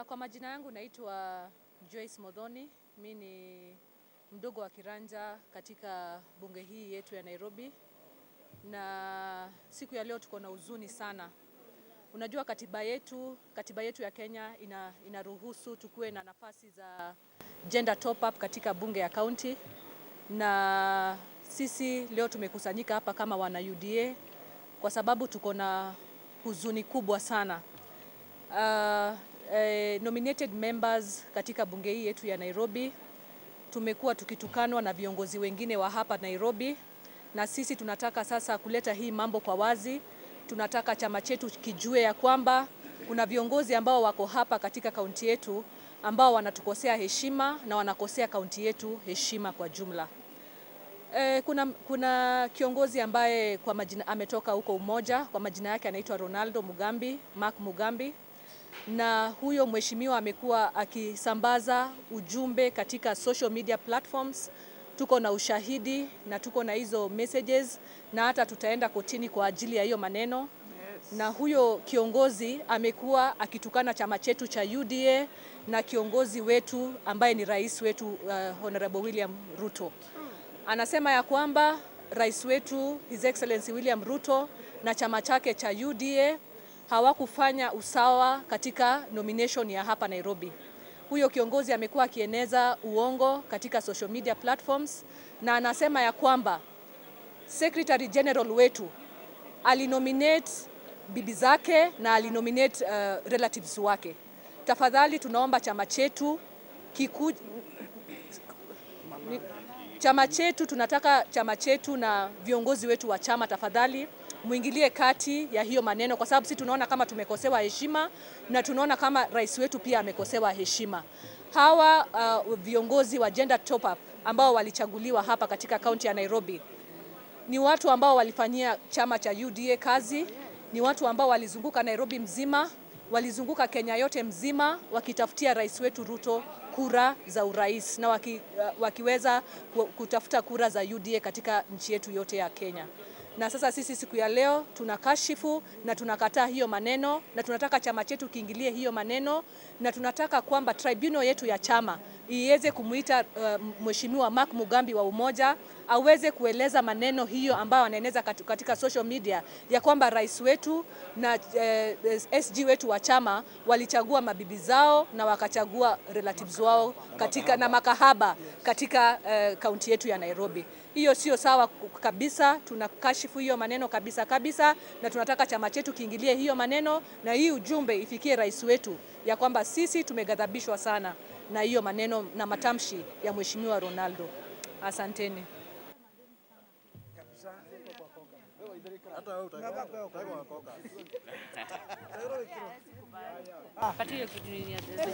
Kwa majina yangu naitwa Joyce Modhoni. Mimi ni mdogo wa kiranja katika bunge hii yetu ya Nairobi. Na siku ya leo tuko na huzuni sana. Unajua katiba yetu ya Kenya inaruhusu tukue na nafasi za gender top up katika bunge ya county. Na sisi leo tumekusanyika hapa kama wana UDA kwa sababu tuko na huzuni kubwa sana. Nominated members katika bunge hii yetu ya Nairobi tumekuwa tukitukanwa na viongozi wengine wa hapa Nairobi, na sisi tunataka sasa kuleta hii mambo kwa wazi. Tunataka chama chetu kijue ya kwamba kuna viongozi ambao wako hapa katika kaunti yetu ambao wanatukosea heshima na wanakosea kaunti yetu heshima kwa jumla. Kuna kiongozi ambaye kwa majina ametoka huko Umoja, kwa majina yake anaitwa Mark Mugambi, na huyo mheshimiwa amekuwa akisambaza ujumbe katika social media platforms. Tuko na ushahidi na tuko na hizo messages, na hata tutaenda kotini kwa ajili ya hiyo maneno. Yes. Na huyo kiongozi amekuwa akitukana chama chetu cha UDA na kiongozi wetu ambaye ni rais wetu Honorable William RUTO. Anasema ya kwamba rais wetu His Excellency William RUTO na chama chake cha UDA hawakufanya usawa katika nomination ya hapa Nairobi. Huyo kiongozi amekuwa akieneza uongo katika social media platforms, na anasema ya kwamba Secretary General wetu alinominate bibi zake na alinominate relatives wake. Tafadhali tunaomba tunataka chama chetu na viongozi wetu wa chama, tafadhali muingilie kati ya hiyo maneno, kwa sababu sisi tunaona kama tumekosewa heshima na tunaona kama rais wetu pia amekosewa heshima. Hawa viongozi wa gender top up ambao walichaguliwa hapa katika kaunti ya Nairobi ni watu ambao walifanyia chama cha UDA kazi, ni watu ambao walizunguka Nairobi mzima, walizunguka Kenya yote mzima wakitafutia rais wetu RUTO kura za urais, na wakiweza kutafuta kura za UDA katika nchi yetu yote ya Kenya. Na sasa sisi siku ya leo tunakashifu na tunakataa hiyo maneno, na tunataka chama chetu kiingilie hiyo maneno, na tunataka kwamba tribunal yetu ya chama iweze kumuita mheshimiwa Mark Mugambi wa Umoja aweze kueleza maneno hiyo ambayo anaeneza katika social media ya kwamba rais wetu na SG wetu wa chama walichagua mabibi zao na wakachagua relatives wao katika na makahaba katika kaunti yetu ya Nairobi. Hiyo sio sawa kabisa, tunakashifu hiyo maneno kabisa, na tunataka chama chetu kiingilie hiyo maneno, na hii ujumbe ifikie rais wetu ya kwamba sisi tumeghadhabishwa sana na hiyo maneno na matamshi ya mheshimiwa Ronaldo. Asanteni.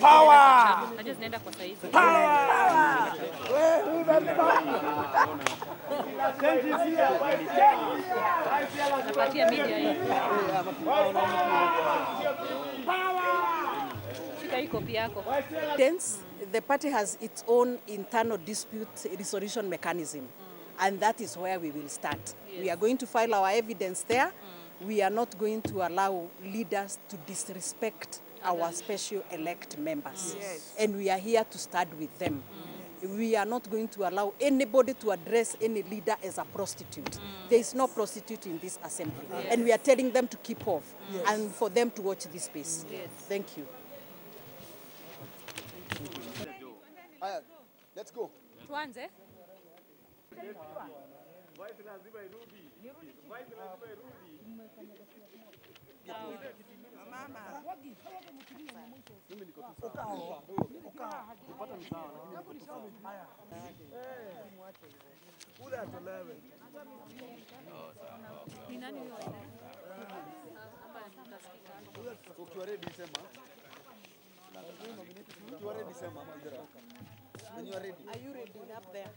Power! The party has its own internal dispute resolution mechanism, and that is where we will start. Yes. We are going to file our evidence there. We are not going to allow leaders to disrespect our special elect members. Yes. And we are here to start with them. We are not going to allow anybody to address any leader as a prostitute. There is no prostitute in this assembly. Yes. And we are telling them to keep off, and for them to watch this space. Yes. Thank you. Let's go. Tuanze. Are you ready up there?